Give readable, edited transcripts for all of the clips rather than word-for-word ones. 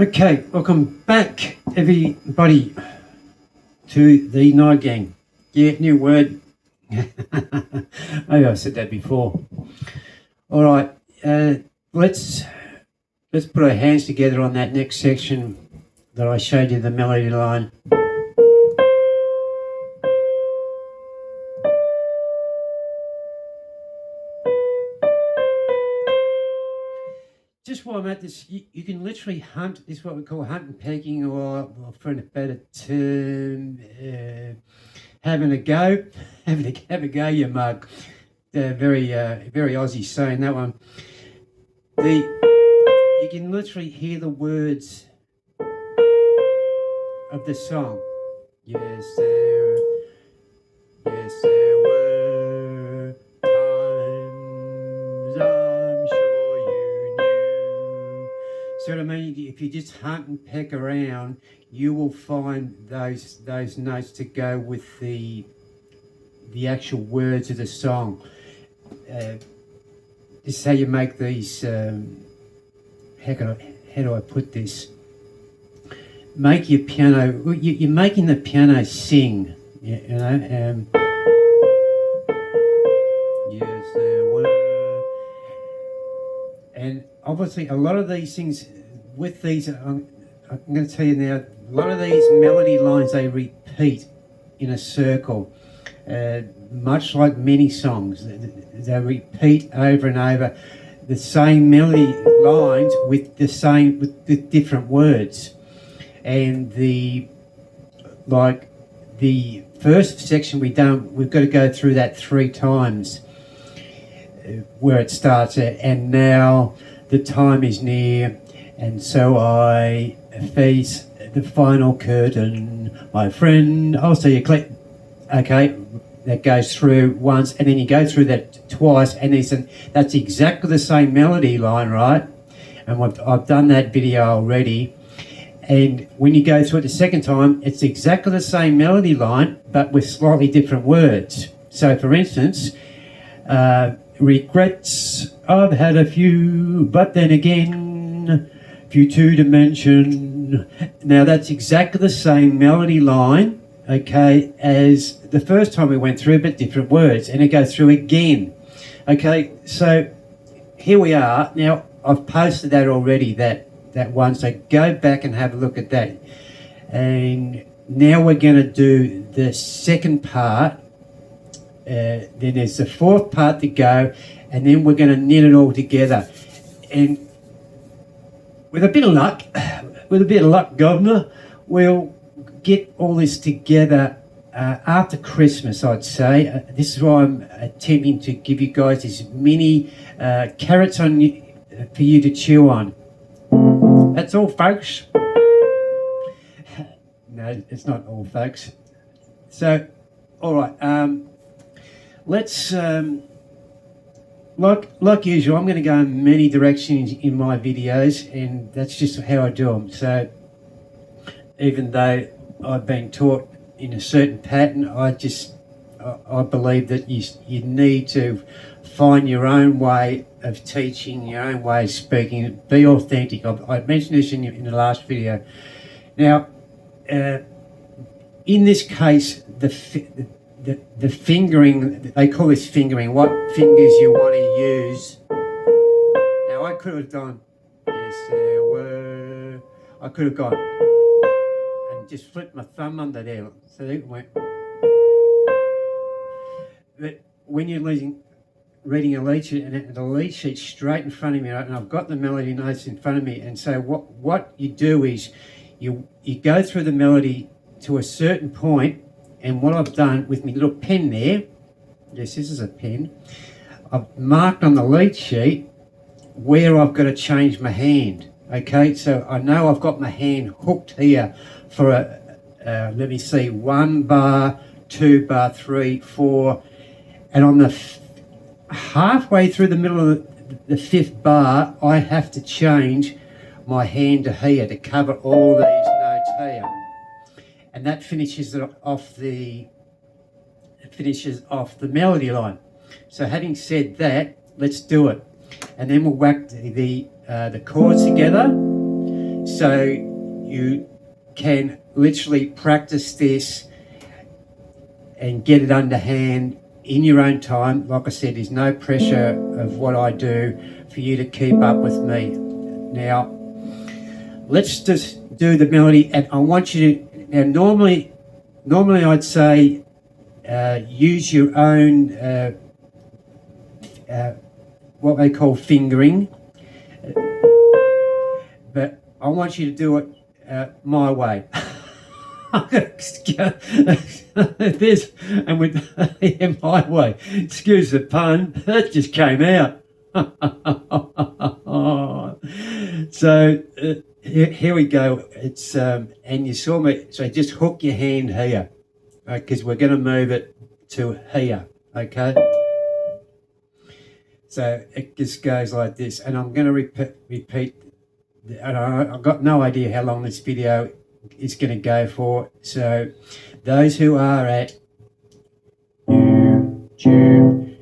Okay, welcome back, everybody, to the Night Gang. Yeah, new word. Maybe I said that before. All right, let's put our hands together on that next section that I showed you, the melody line. Just while I'm at this, you can literally hunt. This is what we call hunt and pecking, or for a better term, having a go. Have a go, you mug. Very Aussie saying that one. You can literally hear the words of the song. Yes, there were times I'm sure you knew. So what I mean, if you just hunt and peck around, you will find those notes to go with the actual words of the song. This is how you make these. How do I put this? Make your piano. You're making the piano sing. You know. Yes, there were. And obviously, a lot of these things with these, I'm going to tell you now. A lot of these melody lines they repeat in a circle. Much like many songs, they repeat over and over the same melody lines with the different words. And the first section we've got to go through that 3 times, where it starts at, and now the time is near, and so I face the final curtain, my friend. Oh, so you click. Okay, that goes through once, and then you go through that twice, and that's exactly the same melody line, right? And I've done that video already. And when you go through it the second time, it's exactly the same melody line, but with slightly different words. So, for instance, regrets, I've had a few, but then again, few to mention. Now, that's exactly the same melody line, okay, as the first time we went through, but different words, and it goes through again. Okay, so here we are. Now, I've posted that already, that one, so go back and have a look at that. And now we're going to do the second part. Then there's the fourth part to go, and then we're going to knit it all together. And with a bit of luck, Governor, we'll get all this together after Christmas, I'd say. This is why I'm attempting to give you guys as many carrots for you to chew on. That's all, folks. No, it's not all, folks. So, all right. Let's, like usual, I'm going to go in many directions in my videos, and that's just how I do them. So, even though I've been taught in a certain pattern, I believe that you need to find your own way of teaching, your own way of speaking. Be authentic. I mentioned this in the last video. Now, in this case, the fingering, they call this fingering, what fingers you want to use. Now, I could have done, yes, there were, I could have gone and just flipped my thumb under there. So it went. But when you're reading a lead sheet, and the lead sheet's straight in front of me, right, and I've got the melody notes in front of me, and so what you do is you go through the melody to a certain point, and what I've done with my little pen there, yes, this is a pen, I've marked on the lead sheet where I've got to change my hand. Okay, so I know I've got my hand hooked here for let me see, 1 bar, 2 bar, 3, 4, and on the halfway through the middle of the 5th bar, I have to change my hand to here to cover all these notes here, and that finishes off the melody line. So, having said that, let's do it, and then we'll whack the chords together, So you can literally practice this and get it underhand in your own time. Like I said, there's no pressure of what I do for you to keep up with me. Now, let's just do the melody, and I want you to, now normally I'd say use your own what they call fingering, but I want you to do it my way. This and with my way. Excuse the pun. That just came out. So here we go. It's and you saw me. So just hook your hand here, because we're going to move it to here. Okay. So it just goes like this, and I'm going to repeat. And I've got no idea how long this video is going to go for. So those who are at YouTube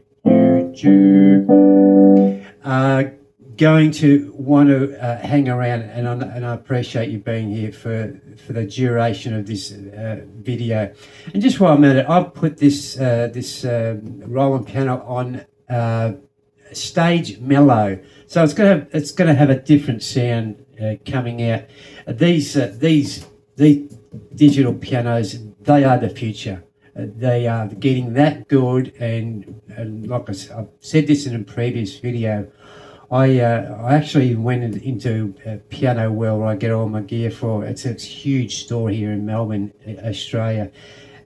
are going to want to hang around, and I appreciate you being here for the duration of this video. And just while I'm at it, I've put this Roland piano on stage mellow, so it's going to have a different sound coming out. These digital pianos, they are the future. They are getting that good, and like I've said this in a previous video, I actually went into Piano World, where I get all my gear for. It's a huge store here in Melbourne, Australia,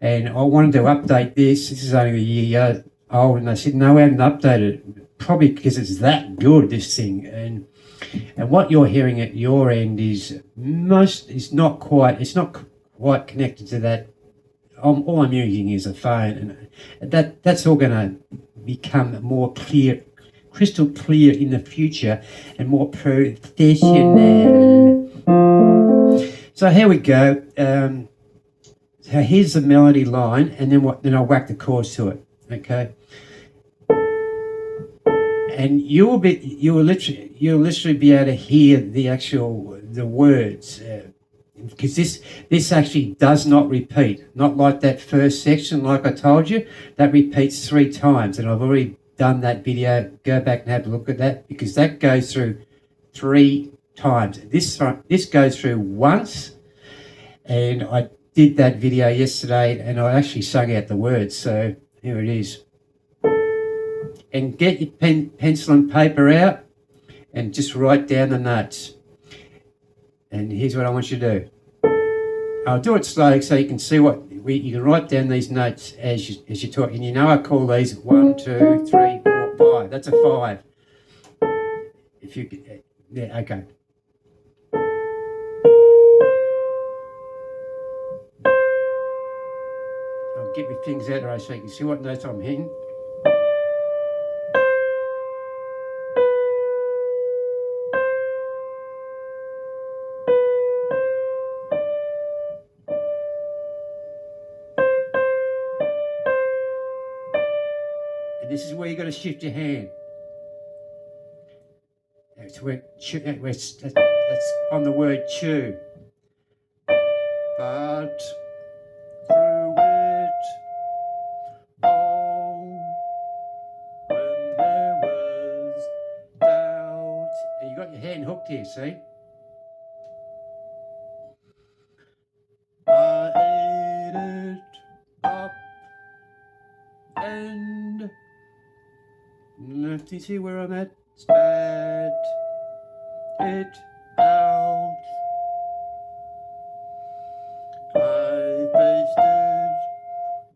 and I wanted to update this. This is only a year old, and they said no, we haven't updated it. Probably because it's that good, this thing, and what you're hearing at your end is not quite connected to that. All I'm using is a phone, and that's all going to become more clear, crystal clear in the future, and more professional. So here we go. So here's the melody line, and then I'll whack the chords to it. Okay. And you'll literally be able to hear the words, because this actually does not repeat, not like that first section, like I told you, that repeats 3 times, and I've already done that video. Go back and have a look at that, because that goes through 3 times. This goes through once, and I did that video yesterday, and I actually sung out the words. So here it is. And get your pencil and paper out, and just write down the notes. And here's what I want you to do. I'll do it slowly so you can see you can write down these notes as you talk. And you know I call these 1, 2, 3, 4, 5. That's a 5. If you yeah, okay. I'll get my fingers out there so you can see what notes I'm hitting. This is where you've got to shift your hand. That's on the word chew. But through it all, when there was doubt. And you got your hand hooked here, see? I ate it up and do you see where I'm at? Spat it out. I faced it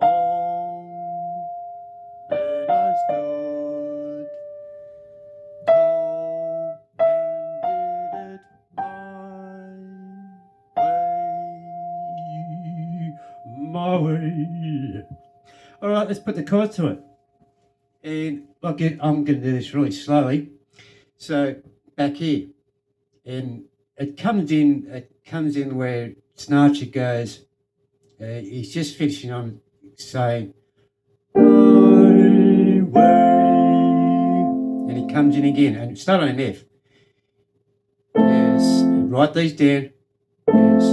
all, and I stood tall and did it my way. All right, let's put the chords to it. And I'm going to do this really slowly. So back here, and it comes in where Sinatra goes. He's just finishing on saying my way, and he comes in again, and start on an F. Yes, write these down. Yes,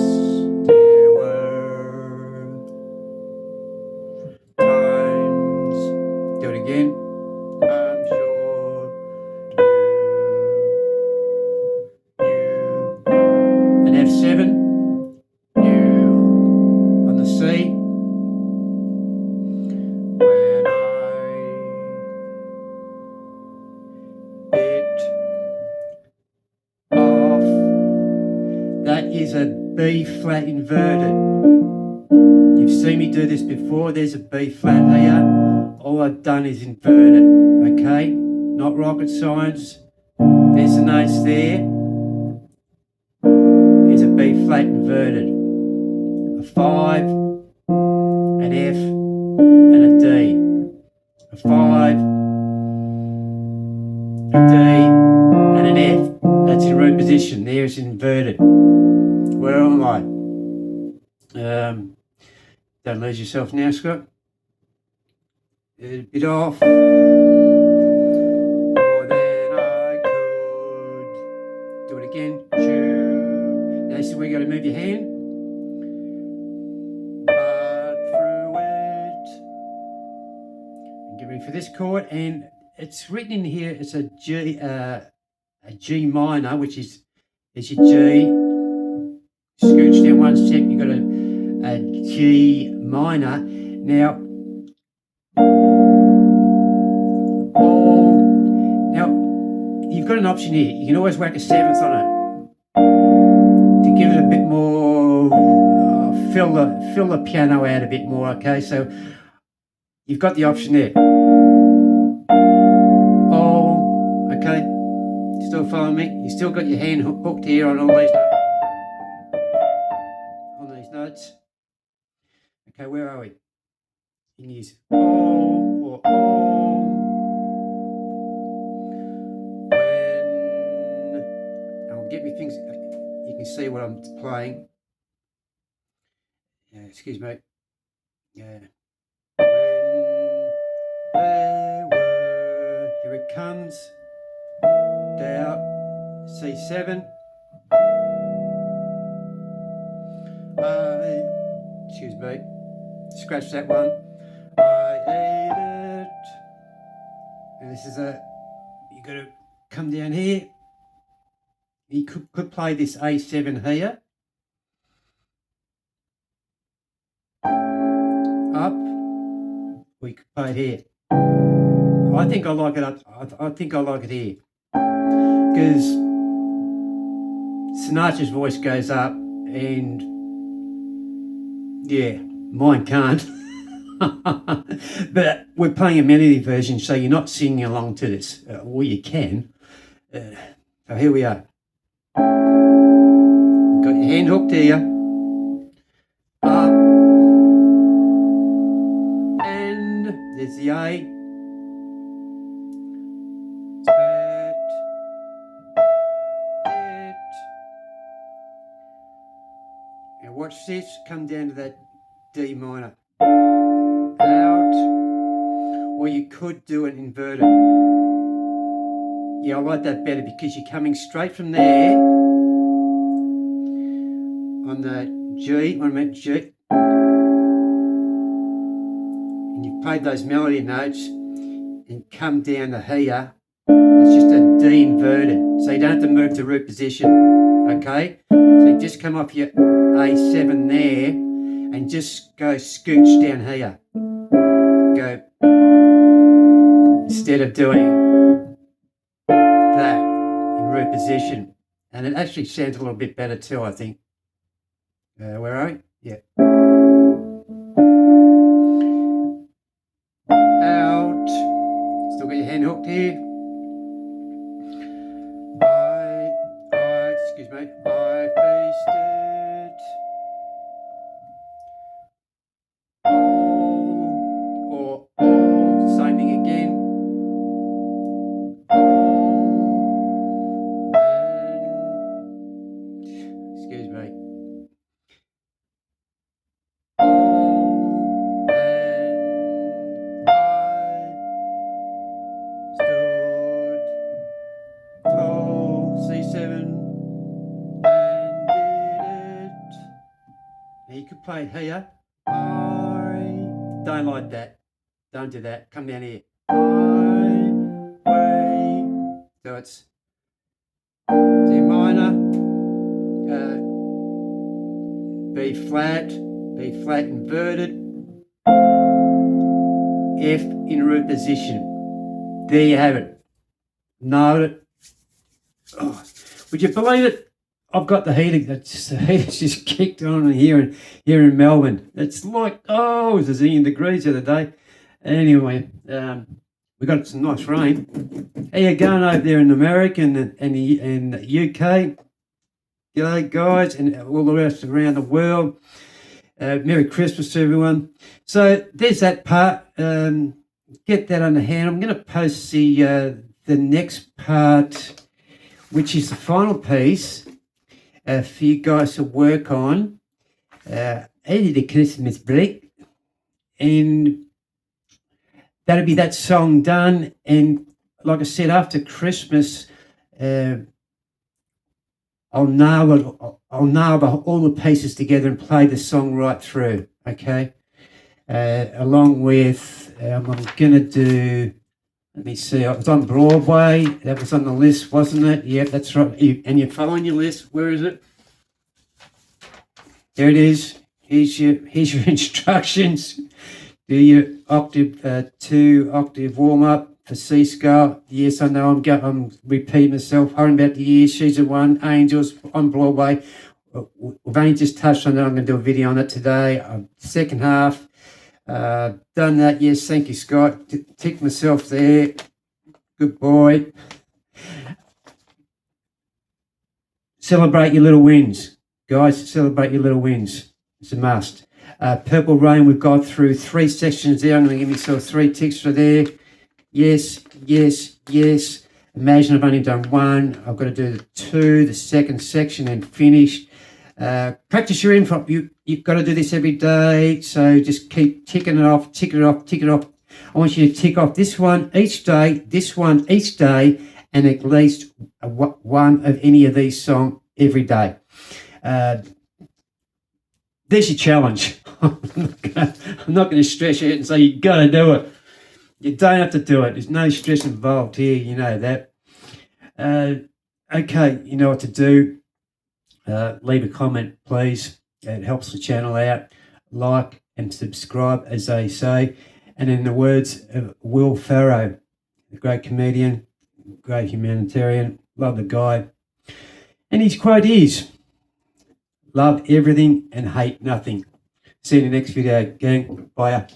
there were times. Do it again. I'm sure you. An F7. You on the C. When I bit off. That is a B flat inverted. You've seen me do this before. There's a B flat here. All I've done is invert it, okay? Not rocket science. There's the notes there. There's a B flat inverted. A 5, an F, and a D. A 5, a D, and an F. That's in root position. There's inverted. Where am I? Don't lose yourself now, Scott. A bit off. More than I could. Do it again. Chew. Now this is where you got to move your hand. But through it. And get ready for this chord. And it's written in here. It's a G minor, which is your G. Scooch down one step. You got a G minor. Now. You've got an option here. You can always whack a 7th on it to give it a bit more, fill the piano out a bit more. Okay, so you've got the option there. Oh, okay. Still following me? You still got your hand hooked here on all these notes. Okay, where are we? You can use oh or oh. Get me things, you can see what I'm playing. Yeah, excuse me. Yeah. When there were, here it comes. Down, C7. Excuse me. Scratch that one. I ate it. And this is you got to come down here. You could play this A7 here, up, we could play it here. I think I like it up, I think I like it here, because Sinatra's voice goes up and, yeah, mine can't. But we're playing a melody version, so you're not singing along to this. Well, you can. So here we are. Got your hand hooked here. Up. And there's the A. Spat. It. And watch this. Come down to that D minor. Out. Or you could do an inverted. Yeah, I like that better because you're coming straight from there. On the G, G, and you've played those melody notes and come down to here. It's just a D inverted, so you don't have to move to root position, okay? So you just come off your A7 there and just go scooch down here. Go, instead of doing that in root position. And it actually sounds a little bit better too, I think. Where are we? Yeah. Out. Still got your hand hooked here. Excuse me. I faced it. Oh, or oh, same thing again. Oh, and, excuse me. C7 and Now you could play it here. I don't like that. Don't do that. Come down here. So it's D minor, B flat inverted, F in root position. There you have it. Nailed it. Oh, would you believe it? I've got the heater. The heater's just kicked on here in Melbourne. It's like, oh, it was a zillion degrees the other day. Anyway, we got some nice rain. How you going over there in America and the UK? G'day, guys, and all the rest around the world. Merry Christmas to everyone. So there's that part. Get that under hand. I'm going to post the next part, which is the final piece for you guys to work on. Early Christmas break, and that'll be that song done. And like I said, after Christmas, I'll nail all the pieces together and play the song right through. Okay, along with I'm gonna do. Let me see. It was on Broadway. That was on the list, wasn't it? Yep, that's right. And you're following your list. Where is it? There it is. Here's your instructions. Do your octave 2 octave warm up for C scale. Yes, I know. I'm repeating myself. Hurrying about the year. She's the one. Angels on Broadway. We've only just touched on it. I'm going to do a video on it today. Second half. Done that. Yes, thank you, Scott. Tick myself there. Good boy. Celebrate your little wins, guys. Celebrate your little wins. It's a must. Purple Rain, we've got through 3 sections there. I'm going to give myself 3 ticks for there. Yes, yes, yes. Imagine I've only done 1. I've got to do the 2, the second section, and finish. Practice your improv. You've got to do this every day. So just keep ticking it off, tick it off, tick it off. I want you to tick off this one each day, this one each day, and at least one of any of these songs every day. There's your challenge. I'm not going to stress you out and say you got to do it. You don't have to do it. There's no stress involved here. You know that. Okay, you know what to do. Leave a comment, please. It helps the channel out. Like and subscribe, as they say. And in the words of Will Ferrell, a great comedian, great humanitarian, love the guy. And his quote is, love everything and hate nothing. See you in the next video, gang. Bye.